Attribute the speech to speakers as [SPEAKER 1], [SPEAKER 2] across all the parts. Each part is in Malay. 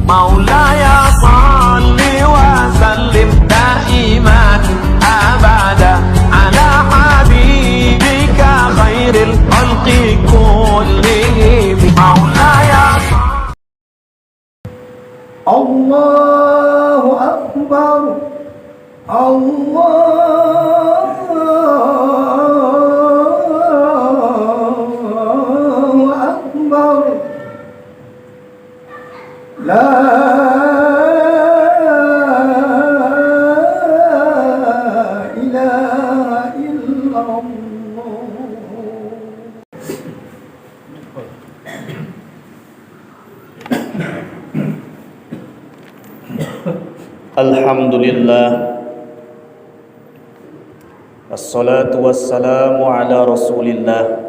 [SPEAKER 1] مولاي صل وسلم دائما أبدا على حبيبك خير الخلق كلهم مولاي
[SPEAKER 2] الله أكبر الله أكبر لا إله إلا الله.
[SPEAKER 3] Alhamdulillah, wassalatu wassalamu ala rasulillah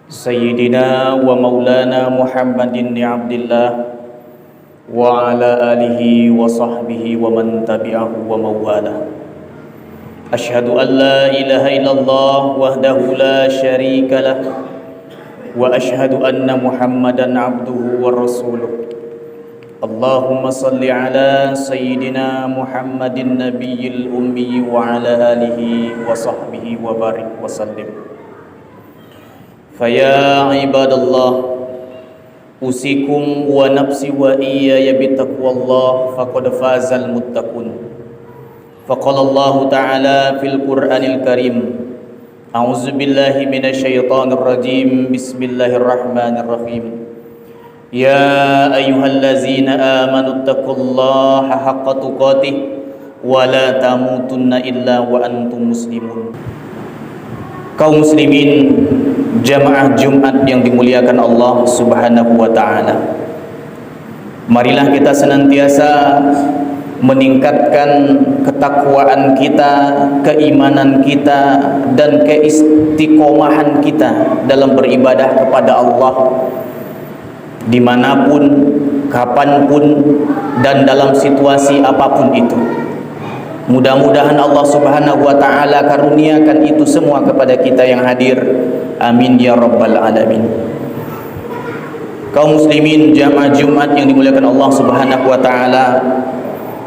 [SPEAKER 3] Sayyidina wa maulana Muhammadin abdillah wa ala alihi wa sahbihi wa man tabi'ahu wa mawala. Ashhadu an la ilaha illallah wahdahu la syarika lah wa ashhadu anna Muhammadan abduhu wa rasuluh. Allahumma salli ala Sayyidina Muhammadin Nabiyil Ummi wa ala alihi wa sahbihi wa barik wa sallim. Faya ibadallah, usikum wa nafsi wa iyaya bitaqwallah faqad fazal muttaqun. Faqala Allah ta'ala fil Qur'anil Karim, a'udzu billahi minasyaitonir rajim, bismillahirrahmanirrahim. Ya ayyuhallazina amanu taqullaha haqqa tuqatih wa la tamutunna illa wa antum muslimun. Kaum muslimin jamaah Jumat yang dimuliakan Allah Subhanahu wa taala, marilah kita senantiasa meningkatkan ketakwaan kita, keimanan kita, dan keistiqomahan kita dalam beribadah kepada Allah dimanapun, kapanpun, dan dalam situasi apapun itu. Mudah-mudahan Allah Subhanahu wa ta'ala karuniakan itu semua kepada kita yang hadir. Amin ya rabbal alamin. Kaum muslimin jamaah Jumat yang dimuliakan Allah Subhanahu wa ta'ala,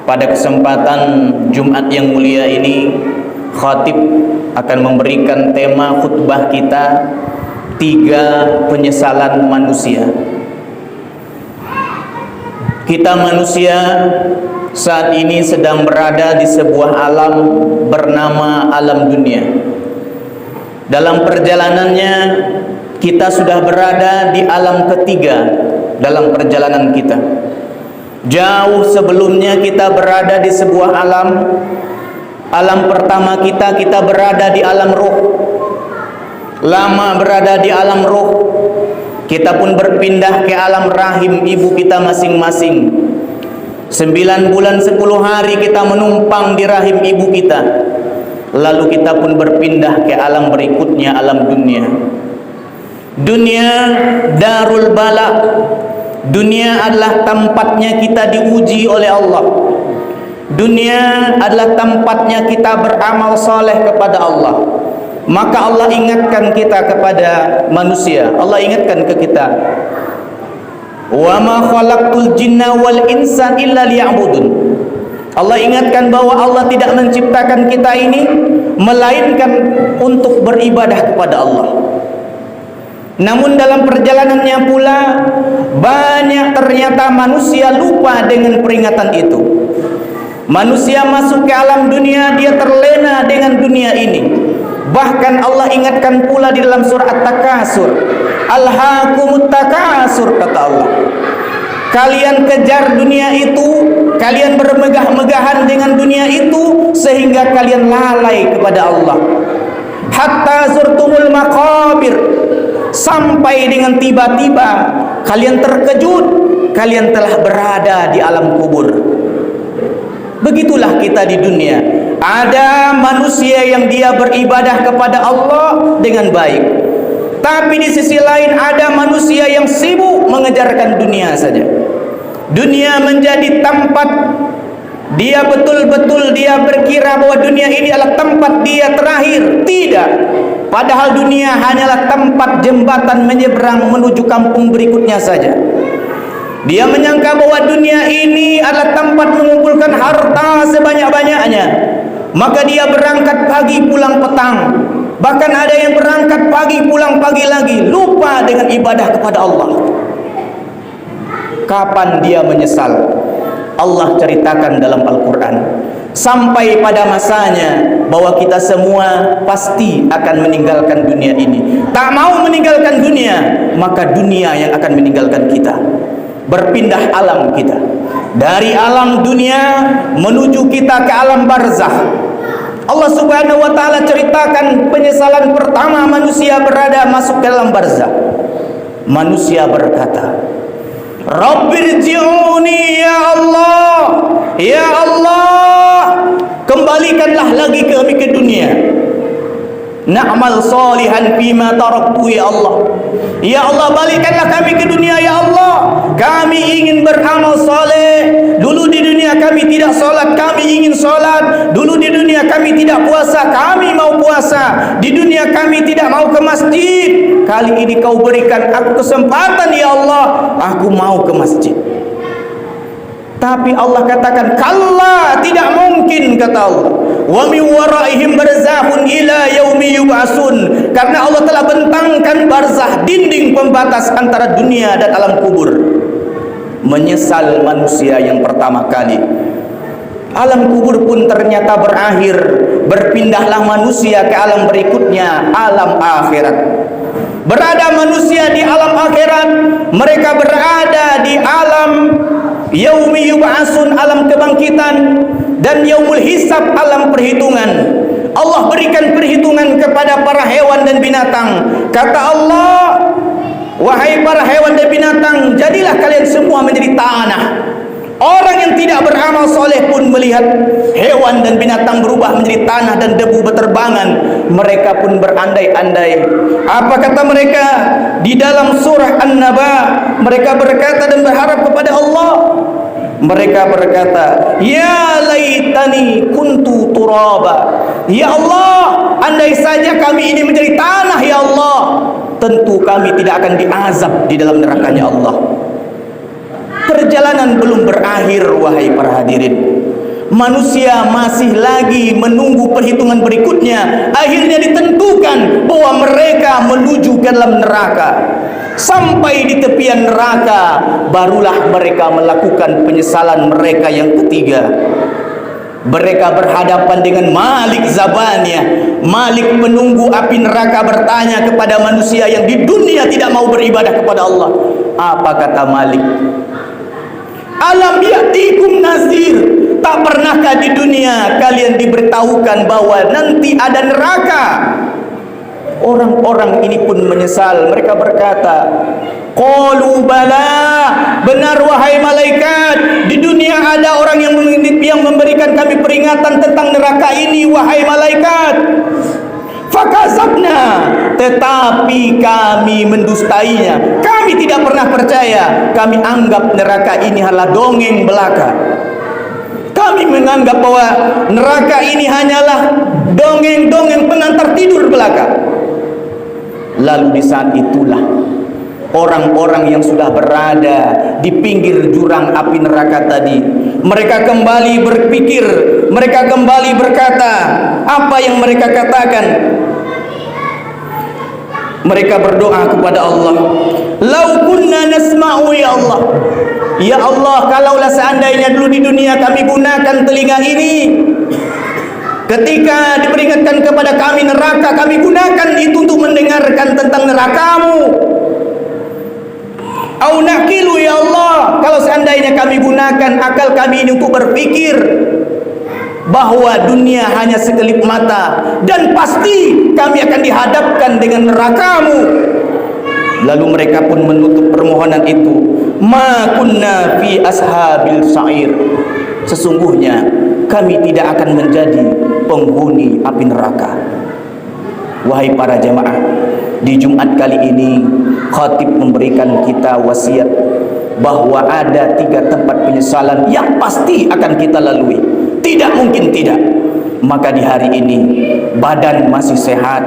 [SPEAKER 3] pada kesempatan Jumat yang mulia ini, khatib akan memberikan tema khutbah kita, 3 penyesalan manusia. Kita manusia saat ini sedang berada di sebuah alam bernama alam dunia. Dalam perjalanannya kita sudah berada di alam ketiga dalam perjalanan kita. Jauh sebelumnya kita berada di sebuah alam. Alam pertama kita berada di alam ruh. Lama berada di alam ruh, kita pun berpindah ke alam rahim ibu kita masing-masing. 9 bulan 10 hari kita menumpang di rahim ibu kita. Lalu kita pun berpindah ke alam berikutnya, alam dunia. Dunia darul bala. Dunia adalah tempatnya kita diuji oleh Allah. Dunia adalah tempatnya kita beramal soleh kepada Allah. Maka Allah ingatkan kita kepada manusia. Allah ingatkan ke kita, wa ma khalaqtul jinna wal insa illa liya'budun. Allah ingatkan bahwa Allah tidak menciptakan kita ini melainkan untuk beribadah kepada Allah. Namun dalam perjalanannya pula banyak ternyata manusia lupa dengan peringatan itu. Manusia masuk ke alam dunia, dia terlena dengan dunia ini. Bahkan Allah ingatkan pula di dalam surah At-Takasur, alhaakumut takasur, kata Allah, kalian kejar dunia itu, kalian bermegah-megahan dengan dunia itu sehingga kalian lalai kepada Allah. Hatta zurtumul maqabir, sampai dengan tiba-tiba kalian terkejut, kalian telah berada di alam kubur. Begitulah kita di dunia. Ada manusia yang dia beribadah kepada Allah dengan baik, tapi di sisi lain ada manusia yang sibuk mengejarkan dunia saja. Dunia menjadi tempat dia, betul-betul dia berkira bahwa dunia ini adalah tempat dia terakhir. Tidak. Padahal dunia hanyalah tempat jembatan menyeberang menuju kampung berikutnya saja. Dia menyangka bahwa dunia ini adalah tempat mengumpulkan harta sebanyak-banyaknya. Maka dia berangkat pagi pulang petang. Bahkan ada yang berangkat pagi pulang pagi lagi, lupa dengan ibadah kepada Allah. Kapan dia menyesal? Allah ceritakan dalam Al-Quran. Sampai pada masanya bahwa kita semua pasti akan meninggalkan dunia ini. Tak mau meninggalkan dunia, maka dunia yang akan meninggalkan kita. Berpindah alam kita dari alam dunia menuju kita ke alam barzakh. Allah Subhanahu wa taala ceritakan penyesalan pertama manusia berada masuk ke dalam barzakh. Manusia berkata, Rabbirji'uni ya Allah, ya Allah, kembalikanlah lagi kami ke dunia. Na'mal salihan fima taraktu ya Allah. Ya Allah, balikkanlah kami ke dunia ya Allah. Kami ingin beramal saleh. Dulu di dunia kami tidak solat, kami ingin solat. Dulu di dunia kami tidak puasa, kami mau puasa. Di dunia kami tidak mau ke masjid. Kali ini kau berikan aku kesempatan ya Allah, aku mau ke masjid. Tapi Allah katakan, kalla, tidak mungkin, kata Allah. Wa min waraihim barzakhun ila yaumi yub'atsun. Karena Allah telah bentangkan barzakh, dinding pembatas antara dunia dan alam kubur. Menyesal manusia yang pertama kali. Alam kubur pun ternyata berakhir. Berpindahlah manusia ke alam berikutnya, alam akhirat. Berada manusia di alam akhirat, mereka berada di alam yaumi yub'atsun, alam kebangkitan, dan yaumul hisab, alam perhitungan. Allah berikan perhitungan kepada para hewan dan binatang. Kata Allah, wahai para hewan dan binatang, jadilah kalian semua menjadi tanah. Orang yang tidak beramal soleh pun melihat hewan dan binatang berubah menjadi tanah dan debu berterbangan. Mereka pun berandai-andai. Apa kata mereka di dalam surah An-Naba? Mereka berkata dan berharap kepada Allah. Mereka berkata, ya laitani kuntu turaba. Ya Allah, andai saja kami ini menjadi tanah ya Allah, tentu kami tidak akan diazab di dalam nerakanya Allah. Perjalanan belum berakhir, wahai para hadirin. Manusia masih lagi menunggu perhitungan berikutnya. Akhirnya ditentukan bahwa mereka menuju ke dalam neraka. Sampai di tepian neraka, barulah mereka melakukan penyesalan mereka yang ketiga. Mereka berhadapan dengan Malik Zabaniyah. Malik penunggu api neraka bertanya kepada manusia yang di dunia tidak mau beribadah kepada Allah. Apa kata Malik? Alam ya'tikum nazir. Tak pernahkah di dunia kalian diberitahukan bahwa nanti ada neraka? Orang-orang ini pun menyesal. Mereka berkata, qalu bala, benar wahai malaikat. Di dunia ada orang yang memberikan kami peringatan tentang neraka ini, wahai malaikat. Fakazabna, tetapi kami mendustainya. Kami tidak pernah percaya. Kami anggap neraka ini adalah dongeng belaka. Kami menganggap bahwa neraka ini hanyalah dongeng-dongeng pengantar tidur belaka. Lalu di saat itulah orang-orang yang sudah berada di pinggir jurang api neraka tadi, mereka kembali berpikir, mereka kembali berkata, apa yang mereka katakan? Mereka berdoa kepada Allah, lau kunna nasma'u ya Allah. Ya Allah, kalaulah seandainya dulu di dunia kami gunakan telinga ini, ketika diperingatkan kepada kami neraka, kami gunakan itu untuk mendengarkan tentang nerakamu. Au naqilu ya Allah, kalau seandainya kami gunakan akal kami ini untuk berpikir bahwa dunia hanya sekelip mata dan pasti kami akan dihadapkan dengan nerakamu. Lalu mereka pun menutup permohonan itu, ma kunna fi ashabil sa'ir. Sesungguhnya kami tidak akan menjadi penghuni api neraka. Wahai para jamaah, di Jumat kali ini khatib memberikan kita wasiat bahwa ada 3 tempat penyesalan yang pasti akan kita lalui. Tidak mungkin tidak. Maka di hari ini badan masih sehat,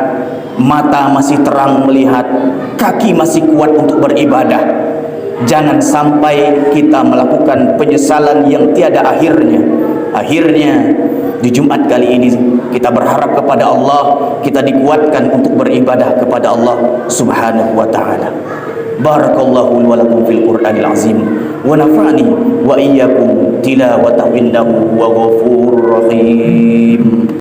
[SPEAKER 3] mata masih terang melihat, kaki masih kuat untuk beribadah. Jangan sampai kita melakukan penyesalan yang tiada akhirnya. Akhirnya di Jumat kali ini kita berharap kepada Allah, kita dikuatkan untuk beribadah kepada Allah Subhanahu wa taala. Barakallahu wa lakum fil Qur'anil azim wa nafa'ani wa iyyakum tilawatahu innahu wa ghafurur rahim.